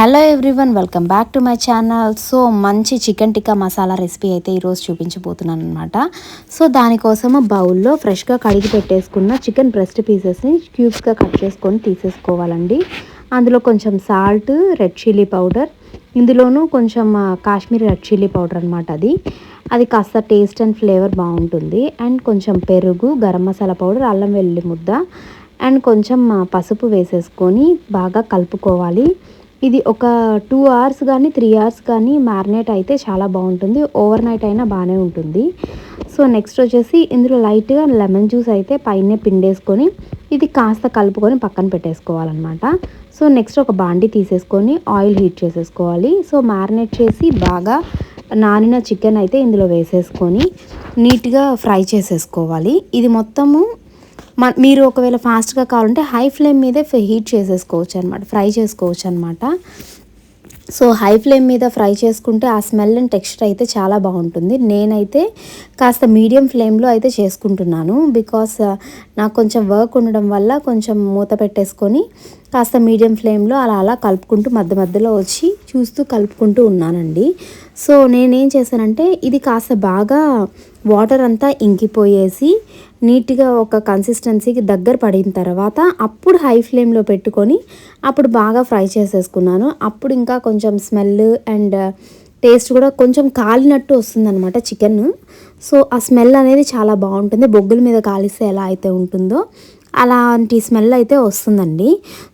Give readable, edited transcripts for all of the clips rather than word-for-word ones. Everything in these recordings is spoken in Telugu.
Hello everyone, welcome back to my channel. So మంచి చికెన్ టిక్కా మసాలా రెసిపీ అయితే ఈరోజు చూపించబోతున్నాను అనమాట. సో దానికోసము బౌల్లో ఫ్రెష్గా కడిగి పెట్టేసుకున్న చికెన్ బ్రెస్ట్ పీసెస్ని క్యూబ్స్గా కట్ చేసుకొని తీసేసుకోవాలండి. అందులో కొంచెం సాల్ట్, రెడ్ చిల్లీ పౌడర్, ఇందులోనూ కొంచెం కాశ్మీరీ రెడ్ చిల్లీ పౌడర్ అనమాట. అది కాస్త టేస్ట్ అండ్ ఫ్లేవర్ బాగుంటుంది. అండ్ కొంచెం పెరుగు, గరం మసాలా పౌడర్, అల్లం వెల్లుల్లి ముద్ద అండ్ కొంచెం పసుపు వేసేసుకొని బాగా కలుపుకోవాలి. ఇది ఒక 2 hours కానీ 3 hours కానీ మ్యారినేట్ అయితే చాలా బాగుంటుంది. ఓవర్ నైట్ అయినా బాగానే ఉంటుంది. సో నెక్స్ట్ వచ్చేసి ఇందులో లైట్గా లెమన్ జ్యూస్ అయితే పైనే పిండేసుకొని ఇది కాస్త కలుపుకొని పక్కన పెట్టేసుకోవాలన్నమాట. సో నెక్స్ట్ ఒక బాండి తీసేసుకొని ఆయిల్ హీట్ చేసేసుకోవాలి. సో మ్యారినేట్ చేసి బాగా నానిన చికెన్ అయితే ఇందులో వేసేసుకొని నీట్గా ఫ్రై చేసేసుకోవాలి. ఇది మొత్తము మీరు ఒకవేళ ఫాస్ట్గా కావాలంటే హై ఫ్లేమ్ మీదే హీట్ చేసేసుకోవచ్చు అనమాట, ఫ్రై చేసుకోవచ్చు అనమాట. సో హై ఫ్లేమ్ మీద ఫ్రై చేసుకుంటే ఆ స్మెల్ అండ్ టెక్స్చర్ అయితే చాలా బాగుంటుంది. నేనైతే కాస్త మీడియం ఫ్లేమ్లో అయితే చేసుకుంటున్నాను. బికాస్ నాకు కొంచెం వర్క్ ఉండడం వల్ల కొంచెం మూత పెట్టేసుకొని కాస్త మీడియం ఫ్లేమ్లో అలా కలుపుకుంటూ మధ్య మధ్యలో వచ్చి చూస్తూ కలుపుకుంటూ ఉన్నానండి. సో నేనేం చేశానంటే ఇది కాస్త బాగా వాటర్ అంతా ఇంకిపోయేసి నీట్గా ఒక కన్సిస్టెన్సీకి దగ్గర పడిన తర్వాత అప్పుడు హై ఫ్లేమ్లో పెట్టుకొని అప్పుడు బాగా ఫ్రై చేసేసుకున్నాను. అప్పుడు ఇంకా కొంచెం స్మెల్ అండ్ టేస్ట్ కూడా కొంచెం కాలినట్టు వస్తుందన్నమాట చికెన్. సో ఆ స్మెల్ అనేది చాలా బాగుంటుంది. బొగ్గుల మీద కాలిస్తే ఎలా అయితే ఉంటుందో అలాంటి స్మెల్ అయితే వస్తుందండి.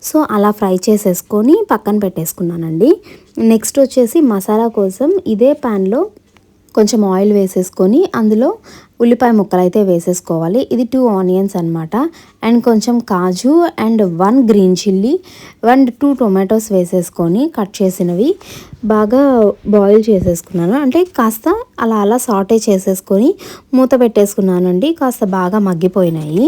సో అలా ఫ్రై చేసేసుకొని పక్కన పెట్టేసుకున్నానండి. నెక్స్ట్ వచ్చేసి మసాలా కోసం ఇదే ప్యాన్లో కొంచెం ఆయిల్ వేసేసుకొని అందులో ఉల్లిపాయ ముక్కలు అయితే వేసేసుకోవాలి. ఇది 2 onions అనమాట. అండ్ కొంచెం కాజు and 1 green chilli and 2 tomatoes వేసేసుకొని కట్ చేసినవి బాగా బాయిల్ చేసేసుకున్నాను. అంటే కాస్త అలా సాటే చేసేసుకొని మూత పెట్టేసుకున్నానండి. కాస్త బాగా మగ్గిపోయినాయి.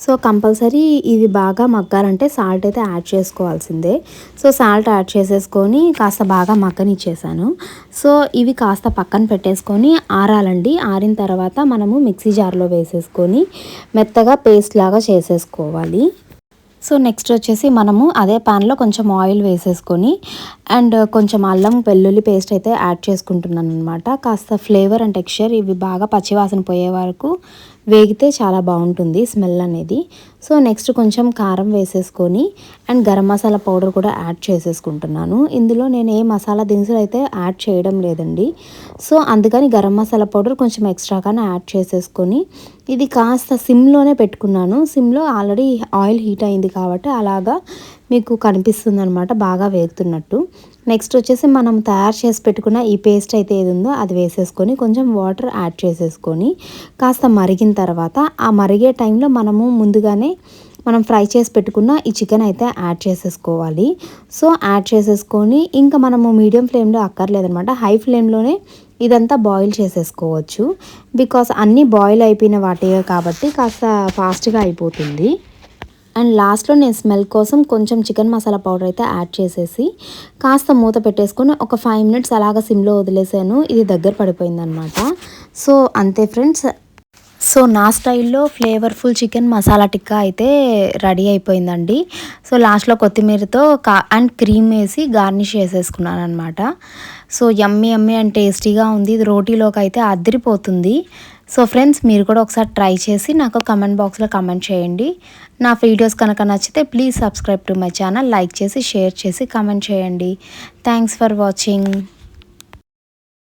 సో కంపల్సరీ ఇవి బాగా మగ్గాలంటే సాల్ట్ అయితే యాడ్ చేసుకోవాల్సిందే. సో సాల్ట్ యాడ్ చేసేసుకొని కాస్త బాగా మగ్గనిచ్చేసాను. సో ఇవి కాస్త పక్కన పెట్టేసుకొని ఆరాలండి. ఆరిన తర్వాత మనము మిక్సీ జార్లో వేసేసుకొని మెత్తగా పేస్ట్ లాగా చేసేసుకోవాలి. సో నెక్స్ట్ వచ్చేసి మనము అదే ప్యాన్లో కొంచెం ఆయిల్ వేసేసుకొని అండ్ కొంచెం అల్లం వెల్లుల్లి పేస్ట్ అయితే యాడ్ చేసుకుంటున్నాను అనమాట. కాస్త ఫ్లేవర్ అండ్ టెక్స్చర్ ఇవి బాగా పచ్చివాసన పోయే వరకు వేగితే చాలా బాగుంటుంది స్మెల్ అనేది. సో నెక్స్ట్ కొంచెం కారం వేసేసుకొని అండ్ గరం మసాలా పౌడర్ కూడా యాడ్ చేసేసుకుంటున్నాను. ఇందులో నేను ఏ మసాలా దినుసులు అయితే యాడ్ చేయడం లేదండి. సో అందుకని గరం మసాలా పౌడర్ కొంచెం ఎక్స్ట్రాగానే యాడ్ చేసేసుకొని ఇది కాస్త సిమ్లోనే పెట్టుకున్నాను. సిమ్లో ఆల్రెడీ ఆయిల్ హీట్ అయింది కాబట్టి అలాగా మీకు కనిపిస్తుంది అనమాట బాగా వేగుతున్నట్టు. నెక్స్ట్ వచ్చేసి మనం తయారు చేసి పెట్టుకున్న ఈ పేస్ట్ అయితే ఏది ఉందో అది వేసేసుకొని కొంచెం వాటర్ యాడ్ చేసేసుకొని కాస్త మరిగిన తర్వాత ఆ మరిగే టైంలో మనము ముందుగానే మనం ఫ్రై చేసి పెట్టుకున్న ఈ చికెన్ అయితే యాడ్ చేసేసుకోవాలి. సో యాడ్ చేసేసుకొని ఇంకా మనము మీడియం ఫ్లేమ్లో అక్కర్లేదనమాట, హై ఫ్లేమ్లోనే ఇదంతా బాయిల్ చేసేసుకోవచ్చు. బికాస్ అన్నీ బాయిల్ అయిపోయిన వాటివే కాబట్టి కాస్త ఫాస్ట్గా అయిపోతుంది. అండ్ లాస్ట్లో నేను స్మెల్ కోసం కొంచెం చికెన్ మసాలా పౌడర్ అయితే యాడ్ చేసేసి కాస్త మూత పెట్టేసుకొని ఒక 5 minutes అలాగా సిమ్లో వదిలేసాను. ఇది దగ్గర పడిపోయిందనమాట. సో అంతే ఫ్రెండ్స్. సో నా స్టైల్లో ఫ్లేవర్ఫుల్ చికెన్ మసాలా టిక్కా అయితే రెడీ అయిపోయిందండి. సో లాస్ట్లో కొత్తిమీరతో అండ్ క్రీమ్ వేసి గార్నిష్ చేసేసుకున్నాను అనమాట. సో యమ్మీ అండ్ టేస్టీగా ఉంది. ఇది రోటీలోకి అయితే అదిరిపోతుంది. సో ఫ్రెండ్స్, మీరు కూడా ఒకసారి ట్రై చేసి నాకు కమెంట్ బాక్స్లో కమెంట్ చేయండి. నా వీడియోస్ కనుక నచ్చితే please subscribe to my channel, like చేసి షేర్ చేసి కమెంట్ చేయండి. Thanks for watching.